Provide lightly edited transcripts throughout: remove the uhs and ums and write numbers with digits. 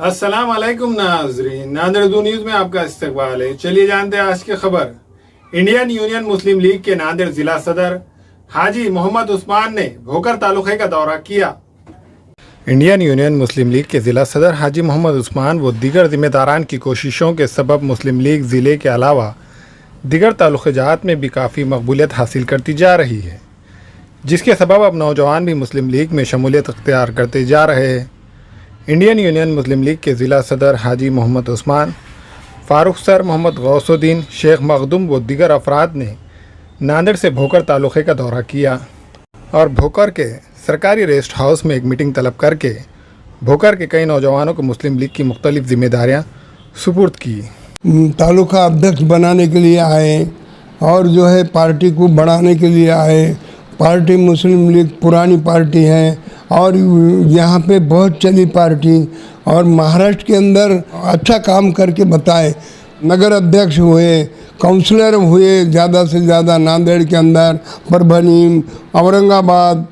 अस्सलाम वालेकुम नाज़रीन, नांदेड़ न्यूज़ में आपका इस्तकबाल है। चलिए जानते हैं आज की खबर। इंडियन यूनियन मुस्लिम लीग के नांदेड़ जिला सदर हाजी मोहम्मद उस्मान ने भोकर तालुके का दौरा किया। इंडियन यूनियन मुस्लिम लीग के ज़िला सदर हाजी मोहम्मद उस्मान व दीगर जिम्मेदारान की कोशिशों के सबब मुस्लिम लीग ज़िले के अलावा दीगर तालुक़े जात में भी काफ़ी मकबूलियत हासिल करती जा रही है, जिसके सबब अब नौजवान भी मुस्लिम लीग में शमूलियत अख्तियार करते जा रहे हैं। इंडियन यूनियन मुस्लिम लीग के ज़िला सदर हाजी मोहम्मद उस्मान, फ़ारूक सर मोहम्मद गौसुद्दीन, शेख मखदूम व दीगर अफराद ने नांदेड़ से भोकर तालुके का दौरा किया और भोकर के सरकारी रेस्ट हाउस में एक मीटिंग तलब करके भोकर के कई नौजवानों को मुस्लिम लीग की मुख्तलिफ जिम्मेदारियाँ सुपुर्द की। तालुका अध्यक्ष बनाने के लिए आए और जो है पार्टी को बढ़ाने के लिए आए। पार्टी मुस्लिम लीग पुरानी पार्टी है और यहाँ पे बहुत चली पार्टी और महाराष्ट्र के अंदर अच्छा काम करके बताए। नगर अध्यक्ष हुए, काउंसलर हुए ज़्यादा से ज़्यादा नांदेड़ के अंदर, परभनी, औरंगाबाद,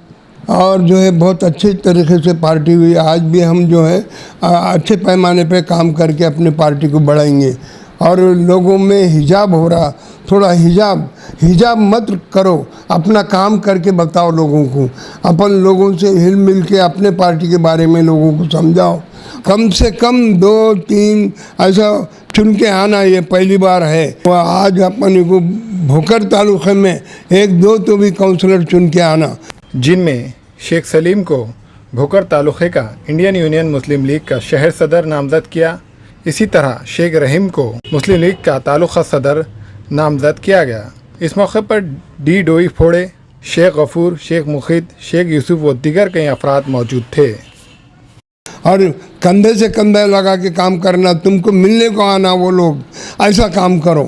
और जो है बहुत अच्छे तरीके से पार्टी हुई। आज भी हम जो है अच्छे पैमाने पे काम करके अपनी पार्टी को बढ़ाएंगे। और लोगों में हिजाब हो रहा, थोड़ा हिजाब मत करो, अपना काम करके बताओ लोगों को। अपन लोगों से हिल मिल के अपने पार्टी के बारे में लोगों को समझाओ। कम से कम 2-3 ऐसा चुन के आना, ये पहली बार है। आज अपन को भोकर तालुके में 1-2 तो भी काउंसलर चुन के आना, जिनमें शेख सलीम को भोकर तालुके का इंडियन यूनियन मुस्लिम लीग का शहर सदर नामजद किया। इसी तरह शेख रहीम को मुस्लिम लीग का तालुका सदर नामजद किया गया। इस मौके पर डी डोई फोड़े, शेख गफूर, शेख मुखिद, शेख यूसुफ व दीगर कई अफराद मौजूद थे। और कंधे से कंधा लगा के काम करना, तुमको मिलने को आना वो लोग, ऐसा काम करो।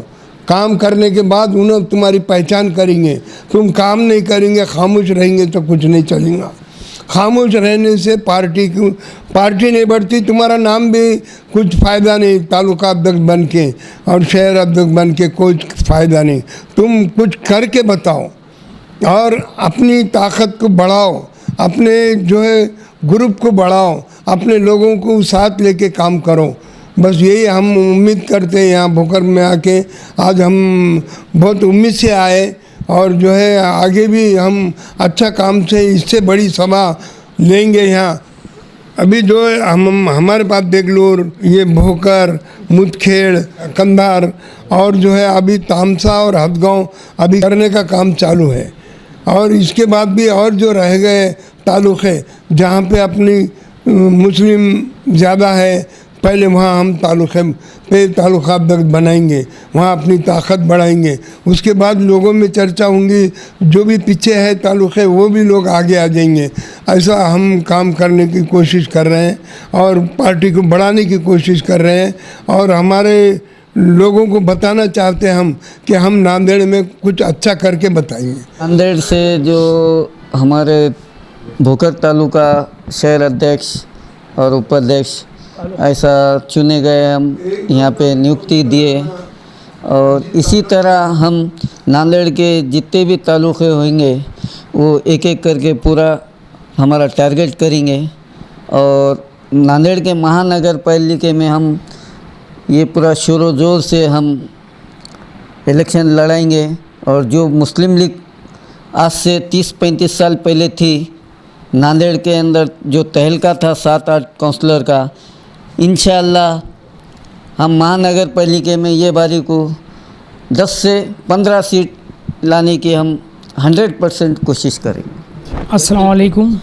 काम करने के बाद उन्हें तुम्हारी पहचान करेंगे। तुम काम नहीं करेंगे, खामोश रहेंगे तो कुछ नहीं चलेगा। खामोश रहने से पार्टी नहीं बढ़ती, तुम्हारा नाम भी कुछ फ़ायदा नहीं। तालुका अध्यक्ष बन के और शहर अध्यक्ष बन के कोई फ़ायदा नहीं। तुम कुछ करके बताओ और अपनी ताकत को बढ़ाओ, अपने जो है ग्रुप को बढ़ाओ, अपने लोगों को साथ लेके काम करो। बस यही हम उम्मीद करते हैं। यहाँ भोकर में आके आज हम बहुत उम्मीद से आए और जो है आगे भी हम अच्छा काम से इससे बड़ी सभा लेंगे। यहाँ अभी जो है हमारे पास देगलूर, ये भोकर, मुदखेड़, कंधार और जो है अभी तामसा और हदगांव अभी करने का काम चालू है। और इसके बाद भी और जो रह गए तालुके जहाँ पे अपनी मुस्लिम ज़्यादा है, पहले वहाँ हम तालुका अध्यक्ष बनाएंगे, वहाँ अपनी ताकत बढ़ाएंगे। उसके बाद लोगों में चर्चा होंगी, जो भी पीछे है तालुके वो भी लोग आगे आ जाएंगे। ऐसा हम काम करने की कोशिश कर रहे हैं और पार्टी को बढ़ाने की कोशिश कर रहे हैं। और हमारे लोगों को बताना चाहते हैं हम कि हम नांदेड़ में कुछ अच्छा करके बताएंगे। नांदेड़ से जो हमारे भोकर तालुका शहर अध्यक्ष और उपाध्यक्ष ऐसा चुने गए, हम यहाँ पे नियुक्ति दिए। और इसी तरह हम नांदेड़ के जितने भी तालुके होंगे वो एक एक करके पूरा हमारा टारगेट करेंगे। और नांदेड़ के महानगर पालिका में हम ये पूरा शोर जोर से हम इलेक्शन लड़ाएंगे। और जो मुस्लिम लीग आज से 30-35 साल पहले थी, नांदेड़ के अंदर जो तहलका था 7-8 काउंसलर का, इंशाअल्लाह हम महानगर पालिका में ये बारी को 10 से 15 सीट लाने की हम 100% कोशिश करेंगे। अस्सलाम वालेकुम।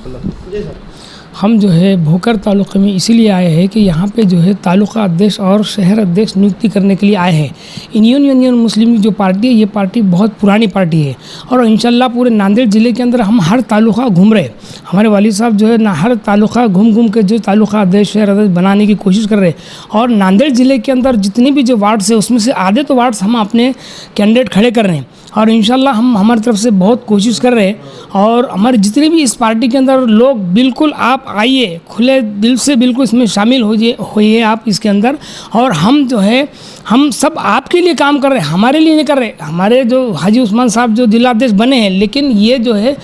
हम जो है भोकर तालुके में इसीलिए आए हैं कि यहाँ पे जो है तालुका अध्यक्ष और शहर अध्यक्ष नियुक्ति करने के लिए आए हैं। इंडियन यूनियन मुस्लिम लीग जो पार्टी है, ये पार्टी बहुत पुरानी पार्टी है और इंशाल्लाह पूरे नांदेड़ ज़िले के अंदर हम हर तालुका घूम रहे। हमारे वालिद साहब जो है ना हर तालुका घूम के जो तालुका अध्यक्ष शहर अध्यक्ष बनाने की कोशिश कर रहे हैं। और नांदेड़ ज़िले के अंदर जितनी भी जो वार्ड्स है उसमें से आधे तो वार्ड्स हम अपने कैंडिडेट खड़े कर रहे हैं और इंशाल्लाह हम हमारी तरफ से बहुत कोशिश कर रहे हैं। और हमारे जितने भी इस पार्टी के अंदर लोग, बिल्कुल आप आइए, खुले दिल से बिल्कुल इसमें शामिल होइए आप इसके अंदर। और हम जो है हम सब आपके लिए काम कर रहे हैं, हमारे लिए नहीं कर रहे। हमारे जो हाजी उस्मान साहब जो जिलाध्यक्ष बने हैं, लेकिन ये जो है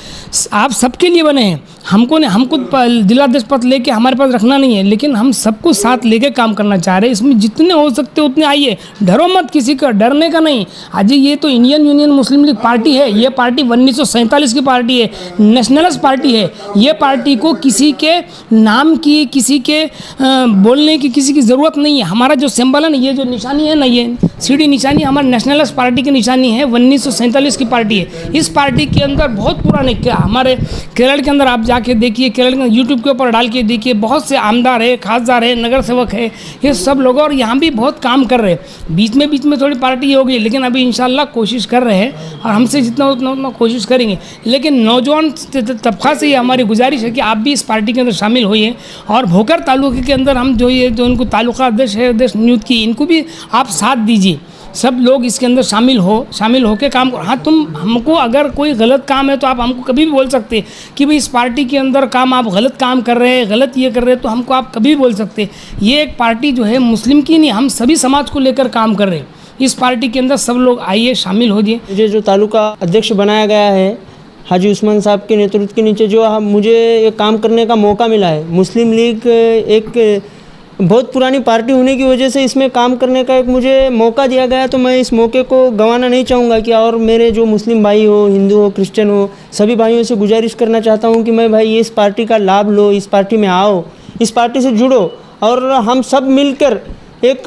आप सबके लिए बने हैं। हमको नहीं, हमको जिलाध्यक्ष पद लेके हमारे पास रखना नहीं है, लेकिन हम सबको साथ लेके काम करना चाह रहे हैं। इसमें जितने हो सकते उतने आइए, डरो मत, किसी का डरने का नहीं। आज ये तो इंडियन यूनियन मुस्लिम लीग पार्टी है, ये पार्टी 1947 की पार्टी है, नेशनलिस्ट पार्टी है। ये पार्टी को किसी के नाम की, किसी के बोलने की किसी की ज़रूरत नहीं है। हमारा जो सिंबल है ना, ये जो निशानी है ना, ये सीढ़ी निशानी हमारे नेशनलिस्ट पार्टी की निशानी है, 1947 की पार्टी है। इस पार्टी के अंदर बहुत पुराने हमारे केरल के अंदर आप जाके देखिए, केरल के यूट्यूब के ऊपर डाल के देखिए, बहुत से आमदार है, खासदार है, नगर सेवक है, ये सब लोग, और यहाँ भी बहुत काम कर रहे हैं। बीच में थोड़ी पार्टी हो गई, लेकिन अभी इंशाल्लाह कोशिश कर रहे हैं और हमसे जितना उतना कोशिश करेंगे। लेकिन नौजवान तबका से ये हमारी गुजारिश है कि आप भी इस पार्टी के अंदर शामिल होइए। और भोकर तालुके के अंदर हम जो उनको तालुका अध्यक्ष है, अध्यक्ष नियुक्त की, इनको भी आप साथ दीजिए। सब लोग इसके अंदर शामिल हो के काम करो। हाँ, हमको अगर कोई गलत काम है तो आप हमको कभी भी बोल सकते हैं कि भाई इस पार्टी के अंदर काम आप गलत काम कर रहे हैं, गलत ये कर रहे हैं, तो हमको आप कभी भी बोल सकते हैं। ये एक पार्टी जो है मुस्लिम की नहीं, हम सभी समाज को लेकर काम कर रहे हैं। इस पार्टी के अंदर सब लोग आइए, शामिल हो जाइए। मुझे जो तालुका अध्यक्ष बनाया गया है हाजी उस्मान साहब के नेतृत्व के नीचे, जो मुझे ये काम करने का मौका मिला है, मुस्लिम लीग एक बहुत पुरानी पार्टी होने की वजह से इसमें काम करने का एक मुझे मौका दिया गया, तो मैं इस मौके को गंवाना नहीं चाहूँगा कि, और मेरे जो मुस्लिम भाई हो, हिंदू हो, क्रिश्चियन हो, सभी भाइयों से गुजारिश करना चाहता हूँ कि मैं भाई इस पार्टी का लाभ लो, इस पार्टी में आओ, इस पार्टी से जुड़ो, और हम सब मिलकर एक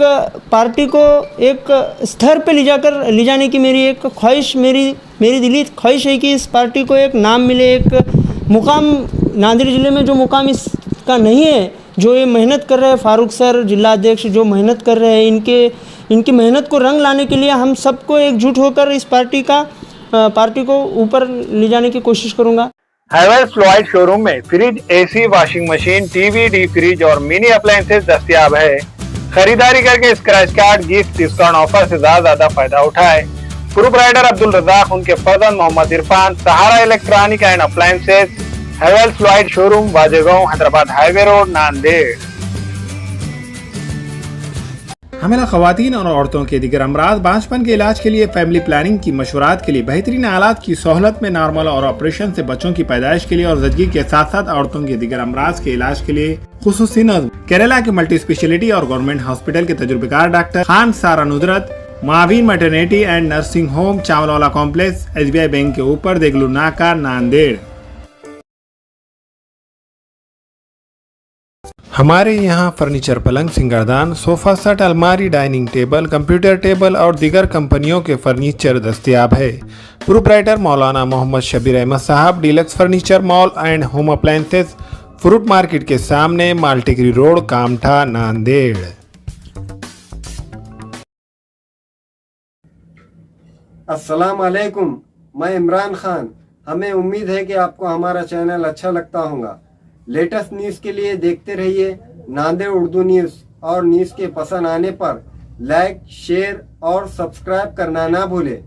पार्टी को एक स्तर पे ले जाने की मेरी एक ख्वाहिश, मेरी दिली ख्वाहिश है कि इस पार्टी को एक नाम मिले, एक मुकाम नांदेड़ ज़िले में जो मुकाम इसका नहीं है, जो ये मेहनत कर रहे हैं फारूक सर जिला अध्यक्ष, जो मेहनत कर रहे हैं, इनकी मेहनत को रंग लाने के लिए हम सबको एकजुट होकर इस पार्टी को ऊपर ले जाने की कोशिश करूँगा। हैवेल्स फ्लोराइड शोरूम में fridge, AC, washing machine, TV, D fridge और मिनी अप्लायंसेज दस्तयाब है। खरीदारी करके scratch card, gift, discount offer से ज्यादा फायदा उठाए। प्रोप्राइटर अब्दुल रजाक, उनके फर्जंद Mohammed Irfan, Sahara electronic and appliances, Havells फ्लोराइड showroom, Wajegaon, Hyderabad highway road, Nanded. हमें खवातीन और औरतों के दिगर अमराज, बांझपन के इलाज के लिए, फैमिली प्लानिंग की मशवरात के लिए, बेहतरीन आलात की सहूलत में, नॉर्मल और ऑपरेशन से बच्चों की पैदाइश के लिए और ज़चगी के साथ साथ औरतों के दिगर अमराज के इलाज के लिए खुसूसी नज़्म केरला के मल्टी स्पेशलिटी और गवर्नमेंट हॉस्पिटल के तजुर्बेकार डॉक्टर खान सारा नुजरत, मावीन maternity and nursing home, Chawalwala complex, SBI bank के ऊपर, देगलू नाका, नांदेड़। हमारे यहाँ फर्नीचर, पलंग, सिंगारदान, सोफा सेट, अलमारी, डाइनिंग टेबल, कंप्यूटर टेबल और दीगर कंपनियों के फर्नीचर दस्तयाब है। प्रोप्राइटर मौलाना मोहम्मद शबीर अहमद साहब, deluxe furniture mall and home appliances, fruit market के सामने, माल्टीगिरी रोड, कामठा, नांदेड़। अस्सलाम वालेकुम, मैं इमरान खान। हमें उम्मीद है कि आपको हमारा चैनल अच्छा लगता होगा। लेटेस्ट न्यूज़ के लिए देखते रहिए नांदेड़ उर्दू न्यूज़, और न्यूज़ के पसंद आने पर लाइक, शेयर और सब्सक्राइब करना ना भूलें।